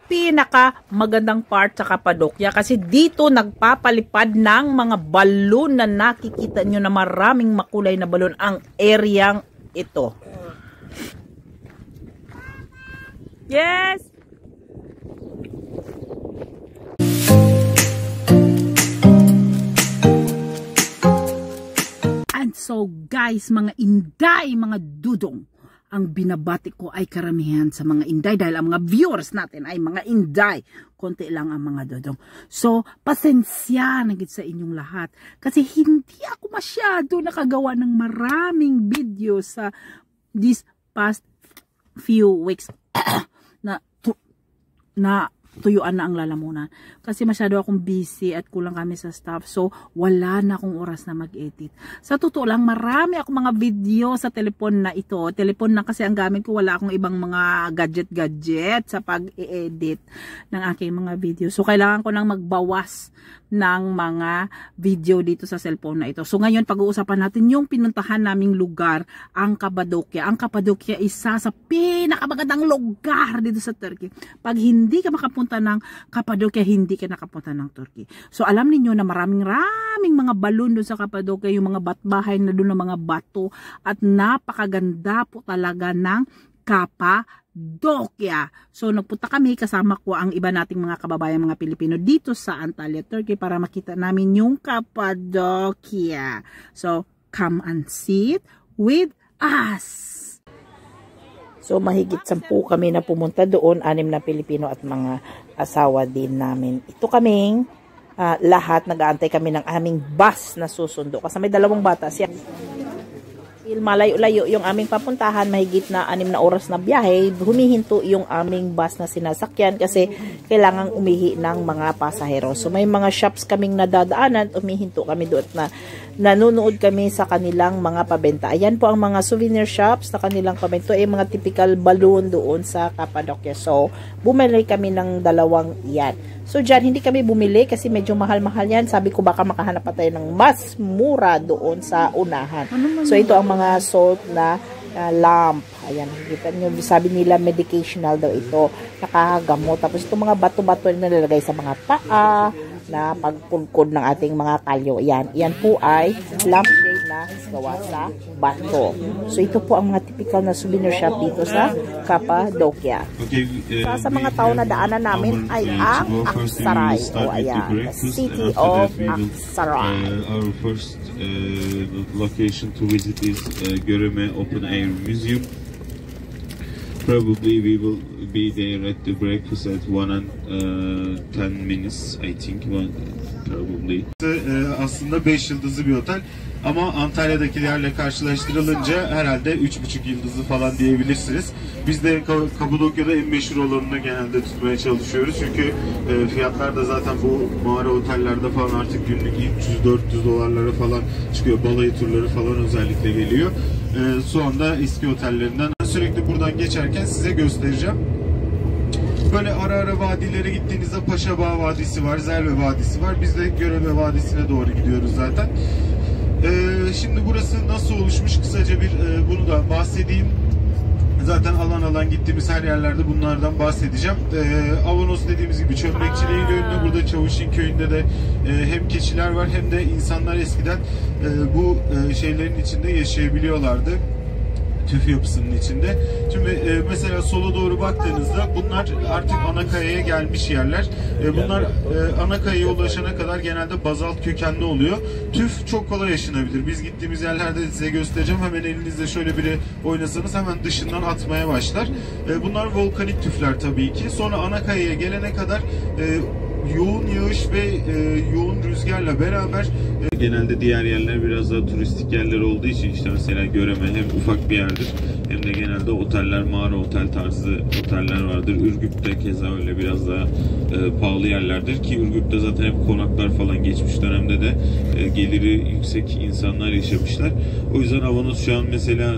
pinaka magandang part sa Cappadocia kasi dito nagpapalipad ng mga balon na nakikita nyo na maraming makulay na balon ang areang ito. Yes! And so guys, mga inday, mga dudong, ang binabati ko ay karamihan sa mga inday dahil ang mga viewers natin ay mga inday. Konti lang ang mga dodong. So, pasensya na gid sa inyong lahat. Kasi hindi ako masyado nakagawa ng maraming video sa this past few weeks na tuyuan na ang lalamunan. Kasi masyado akong busy at kulang kami sa staff. So, wala na akong oras na mag-edit. Sa totoo lang, marami akong mga video sa telepon na ito. Telepon na kasi ang gamit ko. Wala akong ibang mga gadget-gadget sa pag-i-edit ng aking mga video. So, kailangan ko nang magbawas ng mga video dito sa cellphone na ito. So, ngayon, pag-uusapan natin yung pinuntahan naming lugar, ang Cappadocia. Ang Cappadocia isa sa pinakamagandang lugar dito sa Turkey. Pag hindi ka makapunta ng Cappadocia, hindi ka nakapunta ng Turkey. So, alam niyo na maraming mga balon doon sa Cappadocia, yung mga batbahay na doon ng mga bato, at napakaganda po talaga ng Cappadocia. So, nagpunta kami, kasama ko ang iba nating mga kababayan, mga Pilipino dito sa Antalya, Turkey, para makita namin yung Cappadocia. So, come and sit with us. So, mahigit 10 kami na pumunta doon, 6 na Pilipino at mga asawa din namin. Ito kaming lahat, nag-aantay kami ng aming bus na susundo. Kasi may 2 bata siya. Malayo-layo yung aming papuntahan, mahigit na 6 na oras na biyahe, humihinto yung aming bus na sinasakyan kasi kailangang umihi ng mga pasahero. So may mga shops kaming nadadaanan, umihinto kami doon na nanonood kami sa kanilang mga pabenta. Ayan po ang mga souvenir shops na kanilang pabenta. Ay mga typical balloon doon sa Cappadocia. So bumili kami ng 2 yan. So dyan, hindi kami bumili kasi medyo mahal-mahal yan. Sabi ko baka makahanap pa tayo ng mas mura doon sa unahan. So ito ang mga salt na lamp. Ayan, kita nyo, sabi nila medicational daw ito. Nakagamot. Tapos itong mga bato-bato na nilalagay sa mga paa na pagpulkod ng ating mga kalyo. Ayan, yan po ay lampshade na gawa sa bato. So ito po ang mga typical na souvenir shop dito sa Cappadocia. Sa mga tao na daanan namin ay ang Aksaray. O ayan, the city of Aksaray. Our first location to visit is Göreme Open Air Museum. Probably we will be there at the breakfast at 1 and 10 minutes, I think, probably. Aslında 5 yıldızlı bir otel ama Antalya'dakilerle karşılaştırılınca herhalde 3,5 yıldızlı falan diyebilirsiniz. Biz de Kapadokya'da en meşhur olanını genelde tutmaya çalışıyoruz çünkü fiyatlar da zaten bu mağara otellerde falan artık günlük 300-400 dolarlara falan çıkıyor. Balayı turları falan özellikle geliyor. Şu anda eski otellerinden sürekli buradan geçerken size göstereceğim. Böyle ara ara vadilere gittiğinizde Paşabağ Vadisi var, Zerve Vadisi var. Biz de Göreme Vadisi'ne doğru gidiyoruz zaten. Şimdi burası nasıl oluşmuş kısaca bir bunu da bahsedeyim. Zaten alan gittiğimiz her yerlerde bunlardan bahsedeceğim. Avanos dediğimiz gibi çömlekçiliğiyle ünlü. Burada Çavuşin köyünde de hem keçiler var hem de insanlar eskiden bu şeylerin içinde yaşayabiliyorlardı. Tüf yapısının içinde. Şimdi mesela sola doğru baktığınızda bunlar artık Anakaya'ya gelmiş yerler. Bunlar Anakaya'ya ulaşana kadar genelde bazalt kökenli oluyor. Tüf çok kolay yaşanabilir. Biz gittiğimiz yerlerde size göstereceğim. Hemen elinizde şöyle biri oynasanız hemen dışından atmaya başlar. Bunlar volkanik tüfler tabii ki. Sonra Anakaya'ya gelene kadar yoğun yağış ve yoğun rüzgarla beraber genelde diğer yerler biraz daha turistik yerler olduğu için işte mesela Göreme hem ufak bir yerdir hem de genelde oteller, mağara otel tarzı oteller vardır. Ürgüp'te keza öyle biraz daha pahalı yerlerdir ki Ürgüp'te zaten hep konaklar falan geçmiş dönemde de geliri yüksek insanlar yaşamışlar. O yüzden Avanos şu an mesela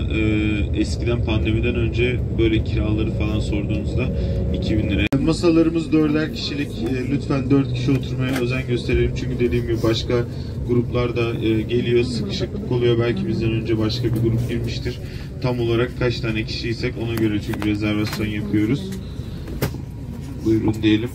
eskiden pandemiden önce böyle kiraları falan sorduğunuzda 2000 lira. Masalarımız 4'er kişilik. Lütfen 4 kişi oturmaya özen gösterelim. Çünkü dediğim gibi başka gruplar da geliyor. Sıkışıklık oluyor. Belki bizden önce başka bir grup girmiştir. Tam olarak kaç tane kişiysek ona göre çünkü rezervasyon yapıyoruz. Buyurun diyelim.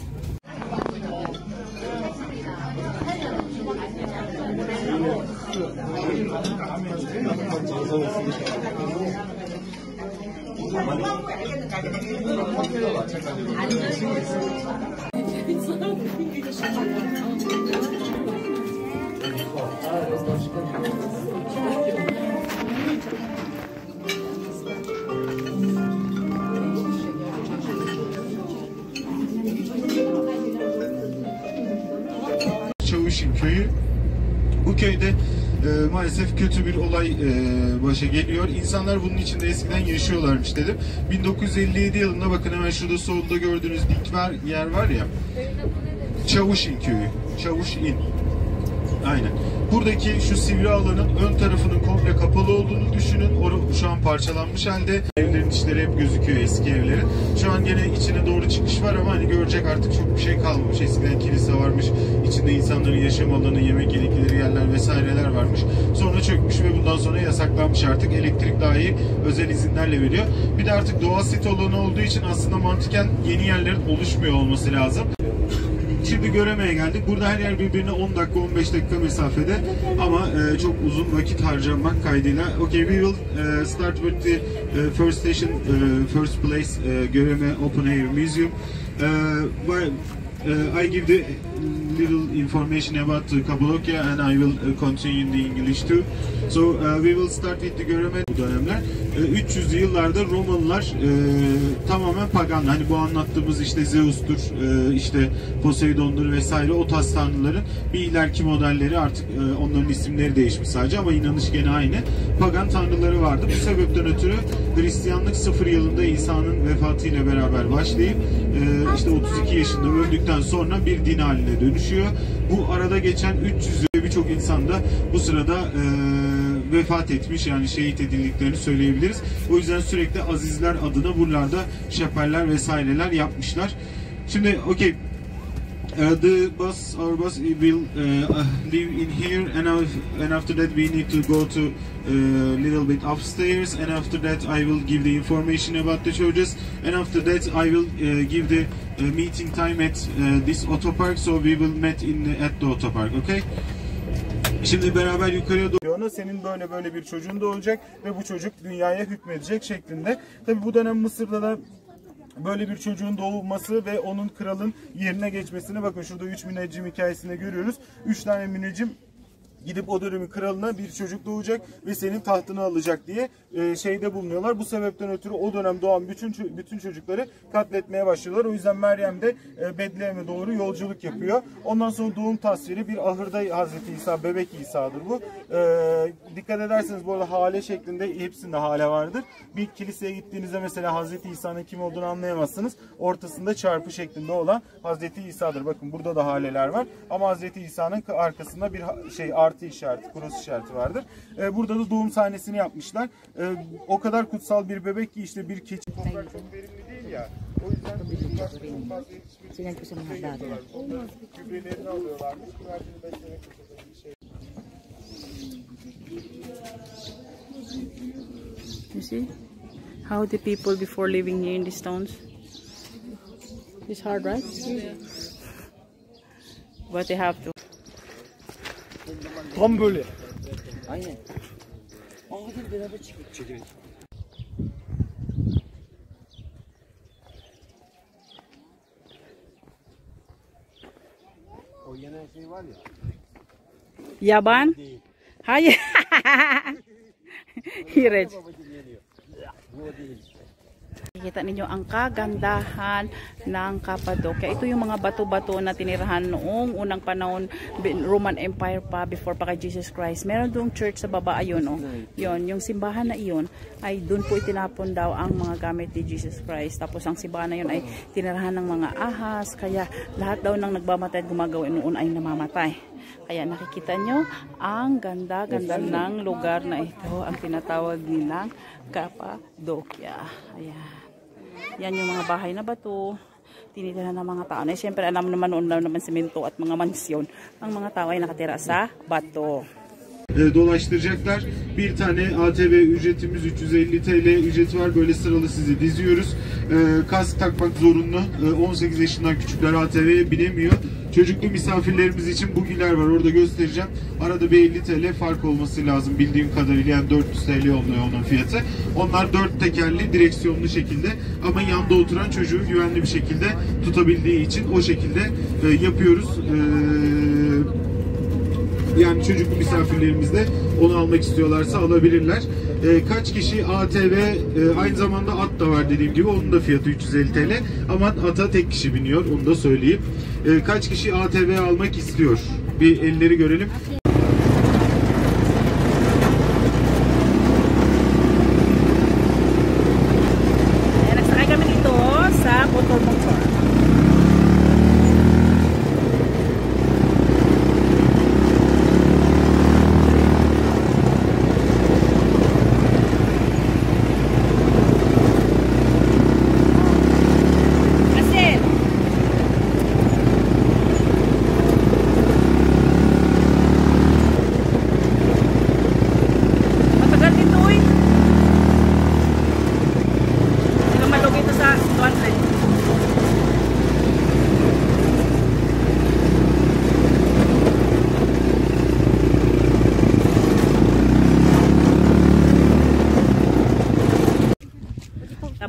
Çavuşin köyü. Bu köyde maalesef kötü bir olay başa geliyor. İnsanlar bunun içinde eskiden yaşıyorlarmış dedim. 1957 yılında bakın hemen şurada solda gördüğünüz dik yer var ya. Çavuşin köyü. Çavuşin. Aynen. Buradaki şu sivri alanın ön tarafının komple kapalı olduğunu düşünün. Şu an parçalanmış halde. Evlerin içleri hep gözüküyor, eski evlerin. Şu an gene içine doğru çıkış var ama hani görecek artık çok bir şey kalmamış. Eskiden kilise varmış. İçinde insanların yaşam alanı, yemek yedikleri yerler vesaireler varmış. Sonra çökmüş ve bundan sonra yasaklanmış artık. Elektrik dahi özel izinlerle veriyor. Bir de artık doğa sit alanı olduğu için aslında mantıken yeni yerlerin oluşmuyor olması lazım. Şimdi Göreme'ye geldik. Burada her yer birbirine 10 dakika 15 dakika mesafede ama çok uzun vakit harcamak kaydıyla. Okay, we will start with the first station, first place, Göreme Open Air Museum. I give the little information about Kapadokya and I will continue in the English too. So we will start with the Göreme bu dönemler. 300'lü yıllarda Romalılar tamamen pagan. Hani bu anlattığımız işte Zeus'tur, işte Poseidon'dur vesaire o tarz tanrıların bir ileriki modelleri artık onların isimleri değişmiş sadece ama inanış gene aynı. Pagan tanrıları vardı. Bu sebepten ötürü Hristiyanlık 0 yılında İsa'nın vefatıyla beraber başlayıp işte 32 yaşında öldükten sonra bir din haline dönüşüyor. Bu arada geçen 300 yıl birçok insan da bu sırada vefat etmiş, yani şehit edildiklerini söyleyebiliriz. O yüzden sürekli azizler adına buralarda şapeller vesaireler yapmışlar. Şimdi okay, our bus will live in here and after that we need to go to little bit upstairs and after that I will give the information about the churches and after that I will give the meeting time at this auto park, so we will meet at the auto park, okay? Şimdi beraber yukarıya doğru senin böyle bir çocuğun doğacak ve bu çocuk dünyaya hükmedecek şeklinde. Tabi bu dönem Mısır'da da böyle bir çocuğun doğması ve onun kralın yerine geçmesini, bakın şurada 3 müneccim hikayesinde görüyoruz. 3 tane müneccim gidip o dönemin kralına bir çocuk doğacak ve senin tahtını alacak diye şeyde bulunuyorlar. Bu sebepten ötürü o dönem doğan bütün çocukları katletmeye başlıyorlar. O yüzden Meryem de Betlehem'e doğru yolculuk yapıyor. Ondan sonra doğum tasviri bir ahırda Hazreti İsa, bebek İsa'dır bu. Dikkat ederseniz bu arada hale şeklinde hepsinde hale vardır. Bir kiliseye gittiğinizde mesela Hazreti İsa'nın kim olduğunu anlayamazsınız. Ortasında çarpı şeklinde olan Hazreti İsa'dır. Bakın burada da haleler var. Ama Hazreti İsa'nın arkasında bir artı işareti, cross işareti vardır. Burada da doğum sahnesini yapmışlar. O kadar kutsal bir bebek ki işte bir keçi toprak çok verimli değil ya. O yüzden gübrelerini alıyorlarmış. Güvercini beslemek için bir şey. You see how the people before living here in these towns. It's hard, right? Yeah. But they have to. Tam böyle. Aynen. Hadi beraber çekelim. O yenen şey var ya. Yaban? Hayır. Hirej. Bu değil. Kita ninyo ang kagandahan ng Kapadokya. Ito yung mga bato-bato na tinirahan noong unang panahon, Roman Empire pa, before pa kay Jesus Christ. Meron doong church sa baba, ayun oh. Yun, yung simbahan na iyon ay doon po itinapon daw ang mga gamit ni Jesus Christ. Tapos ang simbahan na yun ay tinirahan ng mga ahas, kaya lahat daw ng nagbamatay at gumagawa noon ay namamatay. Kaya nakikita nyo ang ganda-ganda ng lugar na ito, ang tinatawag nilang Kapadokya. Ayan. Yan yung mga bahay na bato, tinitira ng mga tao. Na siyempre alam naman noon naman semento at mga mansyon. Ang mga tao ay nakatira sa bato. dolaştıracaklar. Bir tane ATV ücretimiz 350 TL ücreti var. Böyle sıralı sizi diziyoruz. Kask takmak zorunlu. 18 yaşından küçükler ATV'ye binemiyor. Çocuklu misafirlerimiz için bugiler var. Orada göstereceğim. Arada bir 50 TL fark olması lazım bildiğim kadarıyla. Yani 400 TL oluyor onun fiyatı. Onlar 4 tekerli direksiyonlu şekilde ama yanda oturan çocuğu güvenli bir şekilde tutabildiği için o şekilde yapıyoruz. Yani çocuklu misafirlerimiz de onu almak istiyorlarsa alabilirler. Kaç kişi ATV, aynı zamanda at da var dediğim gibi, onun da fiyatı 350 TL ama ata tek kişi biniyor, onu da söyleyeyim. Kaç kişi ATV almak istiyor? Bir elleri görelim. Nagsakay kami dito sa motor.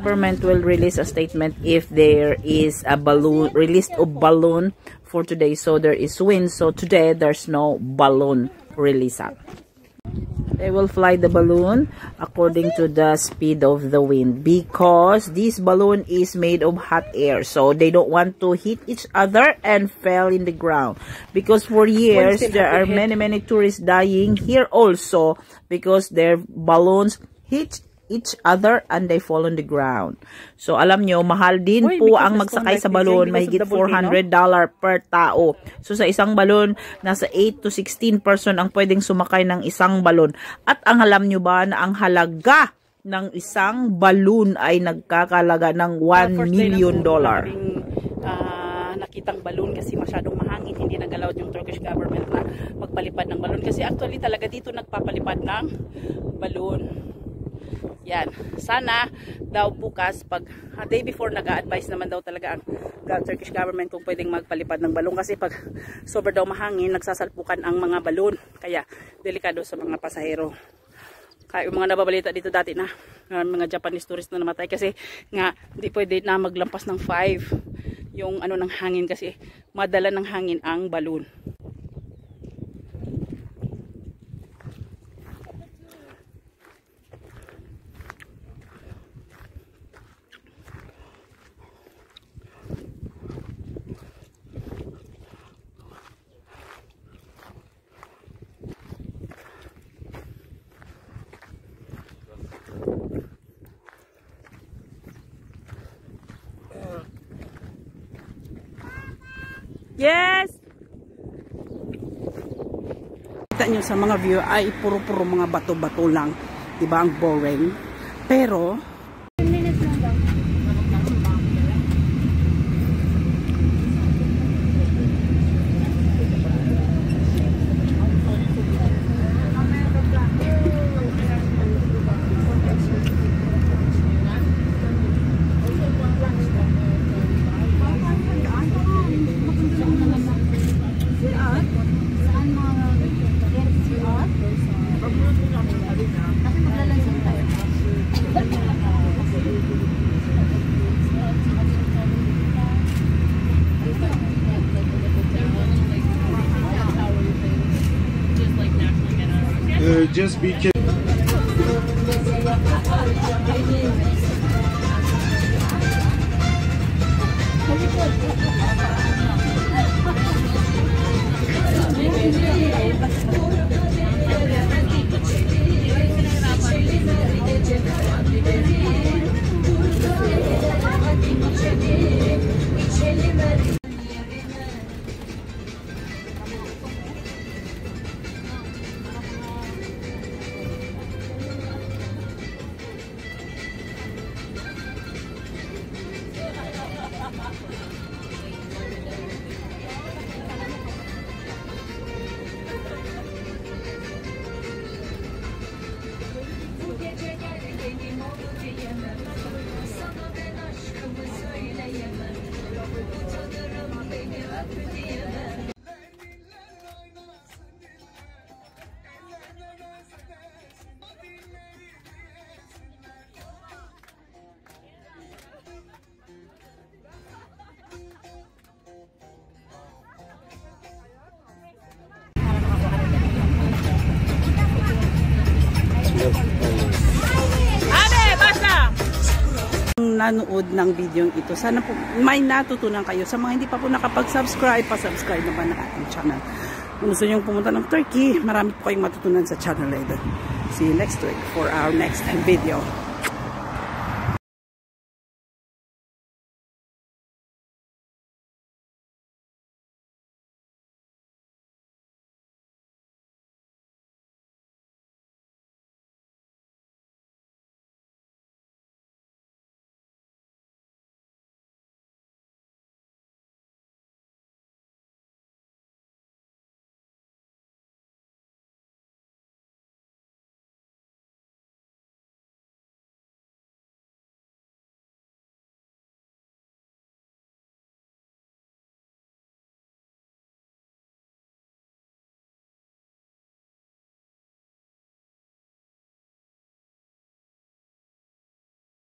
Government will release a statement if there is a balloon release of balloon for today. So there is wind, so today there's no balloon release up. They will fly the balloon according to the speed of the wind because this balloon is made of hot air, so they don't want to hit each other and fell in the ground, because for years there are many tourists dying here also because their balloons hit each other and they fall on the ground. So alam nyo, mahal din po ang magsakay sa balon, mahigit $400 per tao. So sa isang balon, nasa 8 to 16 person ang pwedeng sumakay ng isang balon. At ang alam nyo ba na ang halaga ng isang balon ay nagkakalaga ng $1 million? Nakitang balon kasi masyadong mahangin, hindi nag-allow yung Turkish government na magpalipad ng balon kasi actually talaga dito nagpapalipad ng balon. Yan. Sana daw bukas, pag a day before, nag-a-advise naman daw talaga ang Turkish government kung pwedeng magpalipad ng balon kasi pag sober daw mahangin, nagsasalpukan ang mga balon. Kaya delikado sa mga pasahero. Kaya yung mga nababalita dito dati na mga Japanese tourist na namatay kasi nga hindi pwede na maglampas ng 5 yung ano ng hangin kasi madala ng hangin ang balon. Yes! Kita nyo sa mga view ay puro-puro mga bato-bato lang. Diba ang boring? Pero just be careful. Nanood ng video ito. Sana po may natutunan kayo. Sa mga hindi pa po nakapag-subscribe, pa-subscribe na ba na ating channel. Kung gusto nyo pumunta ng Turkey, marami po kayong matutunan sa channel na ito. See you next week for our next video.